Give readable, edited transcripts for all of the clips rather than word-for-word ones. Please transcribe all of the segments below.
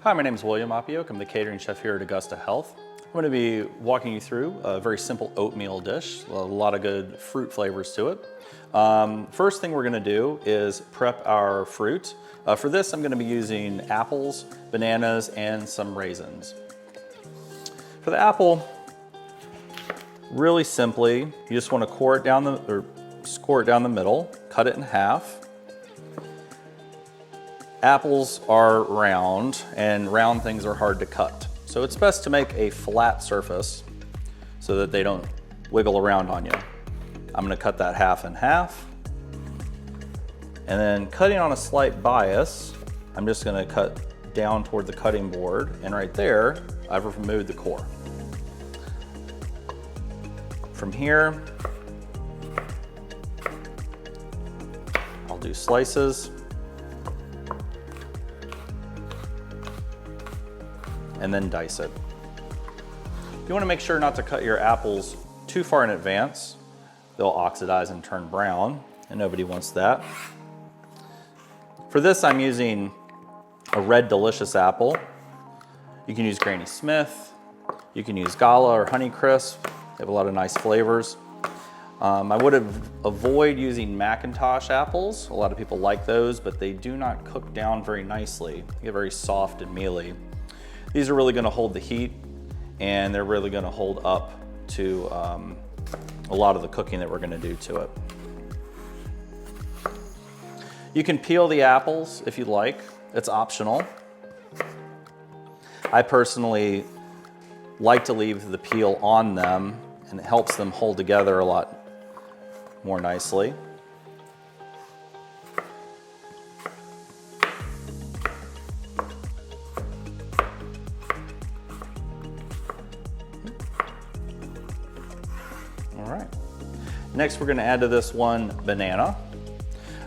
Hi, my name is William Opioke. I'm the catering chef here at Augusta Health. I'm going to be walking you through a very simple oatmeal dish, a lot of good fruit flavors to it. First thing we're going to do is prep our fruit. For this, I'm going to be using apples, bananas, and some raisins. For the apple, really simply, you just want to score it down the middle, cut it in half. Apples are round, and round things are hard to cut. So it's best to make a flat surface so that they don't wiggle around on you. I'm gonna cut that half in half. And then cutting on a slight bias, I'm just gonna cut down toward the cutting board, and right there, I've removed the core. From here, I'll do slices. And then dice it. You want to make sure not to cut your apples too far in advance. They'll oxidize and turn brown, and nobody wants that. For this, I'm using a red delicious apple. You can use Granny Smith, you can use Gala or Honeycrisp. They have a lot of nice flavors. I would avoid using Macintosh apples. A lot of people like those, but they do not cook down very nicely. They get very soft and mealy. These are really going to hold the heat, and they're really going to hold up to a lot of the cooking that we're going to do to it. You can peel the apples if you like. It's optional. I personally like to leave the peel on them, and it helps them hold together a lot more nicely. All right. Next, we're going to add to this one banana.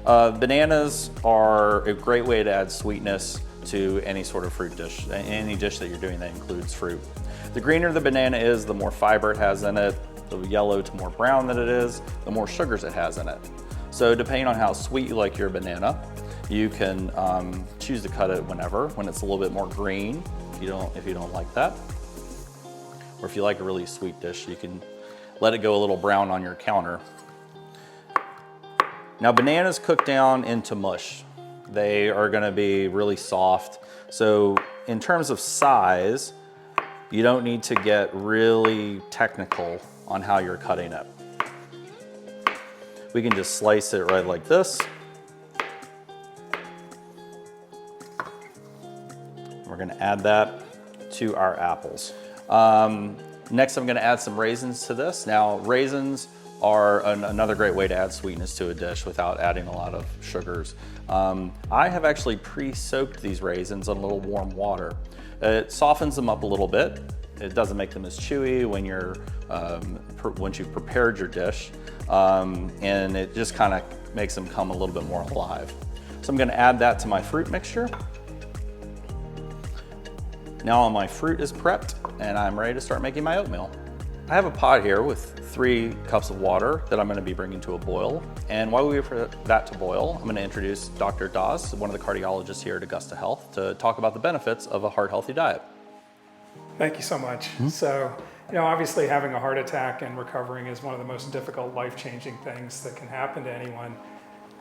Bananas are a great way to add sweetness to any sort of fruit dish, any dish that you're doing that includes fruit. The greener the banana is, the more fiber it has in it. The yellow to more brown that it is, the more sugars it has in it. So depending on how sweet you like your banana, you can choose to cut it when it's a little bit more green, if you don't like that. Or if you like a really sweet dish, you can let it go a little brown on your counter. Now, bananas cook down into mush. They are gonna be really soft. So in terms of size, you don't need to get really technical on how you're cutting it. We can just slice it right like this. We're gonna add that to our apples. Next, I'm gonna add some raisins to this. Now, raisins are another great way to add sweetness to a dish without adding a lot of sugars. I have actually pre-soaked these raisins in a little warm water. It softens them up a little bit. It doesn't make them as chewy once you've prepared your dish, and it just kind of makes them come a little bit more alive. So I'm gonna add that to my fruit mixture. Now all my fruit is prepped, and I'm ready to start making my oatmeal. I have a pot here with 3 cups of water that I'm going to be bringing to a boil. And while we wait for that to boil, I'm going to introduce Dr. Dawes, one of the cardiologists here at Augusta Health, to talk about the benefits of a heart-healthy diet. Thank you so much. So, obviously having a heart attack and recovering is one of the most difficult, life-changing things that can happen to anyone.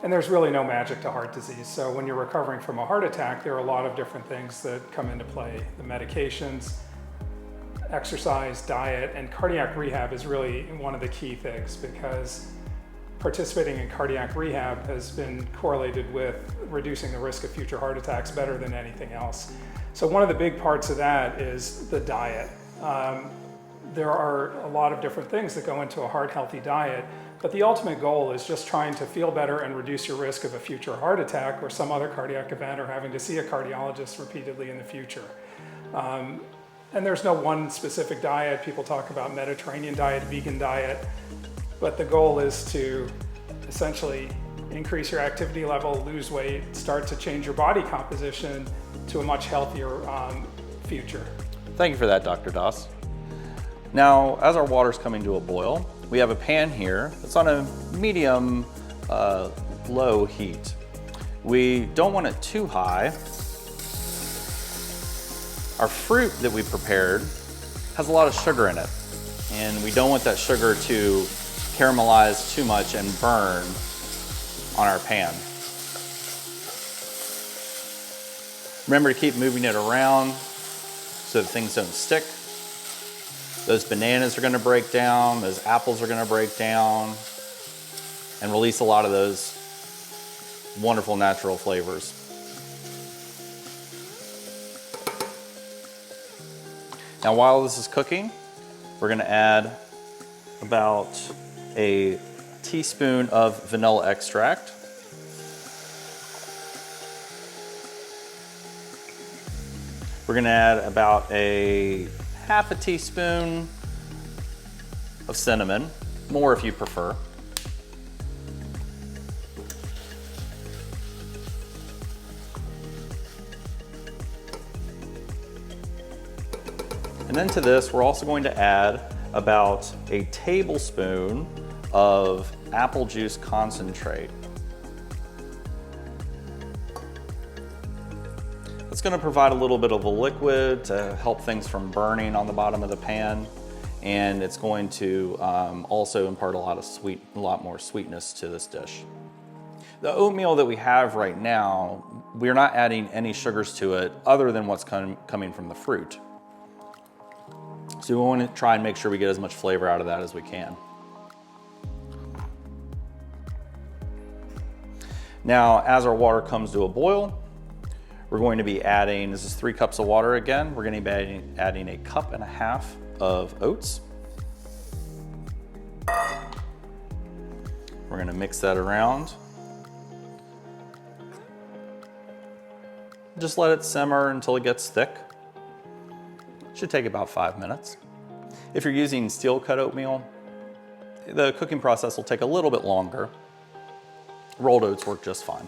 And there's really no magic to heart disease. So when you're recovering from a heart attack, there are a lot of different things that come into play. The medications, exercise, diet, and cardiac rehab is really one of the key things, because participating in cardiac rehab has been correlated with reducing the risk of future heart attacks better than anything else. So one of the big parts of that is the diet. There are a lot of different things that go into a heart-healthy diet, but the ultimate goal is just trying to feel better and reduce your risk of a future heart attack or some other cardiac event, or having to see a cardiologist repeatedly in the future. And there's no one specific diet. People talk about Mediterranean diet, vegan diet, but the goal is to essentially increase your activity level, lose weight, start to change your body composition to a much healthier future. Thank you for that, Dr. Dawes. Now, as our water's coming to a boil, we have a pan here that's on a medium low heat. We don't want it too high, Our fruit that we prepared has a lot of sugar in it, and we don't want that sugar to caramelize too much and burn on our pan. Remember to keep moving it around so that things don't stick. Those bananas are going to break down, those apples are going to break down, and release a lot of those wonderful natural flavors. Now while this is cooking, we're going to add about a teaspoon of vanilla extract. We're going to add about a half a teaspoon of cinnamon, more if you prefer. And then to this, we're also going to add about a tablespoon of apple juice concentrate. It's going to provide a little bit of a liquid to help things from burning on the bottom of the pan, and it's going to also impart a lot more sweetness to this dish. The oatmeal that we have right now, we're not adding any sugars to it other than what's coming from the fruit. So we want to try and make sure we get as much flavor out of that as we can. Now, as our water comes to a boil, we're going to be adding, this is 3 cups of water again, we're going to be adding a cup and a half of oats. We're going to mix that around. Just let it simmer until it gets thick. Should take about 5 minutes. If you're using steel cut oatmeal, the cooking process will take a little bit longer. Rolled oats work just fine.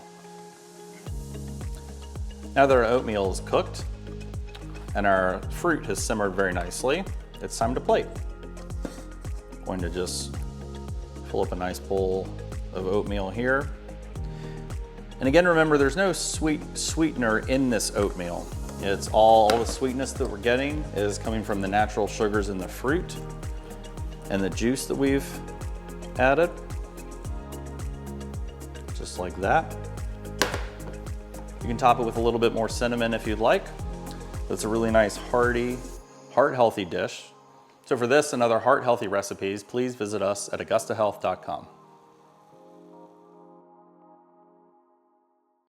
Now that our oatmeal is cooked and our fruit has simmered very nicely, it's time to plate. I'm going to just fill up a nice bowl of oatmeal here. And again, remember, there's no sweetener in this oatmeal. It's all the sweetness that we're getting is coming from the natural sugars in the fruit and the juice that we've added. Just like that. You can top it with a little bit more cinnamon if you'd like. It's a really nice, hearty, heart-healthy dish. So for this and other heart-healthy recipes, please visit us at augustahealth.com.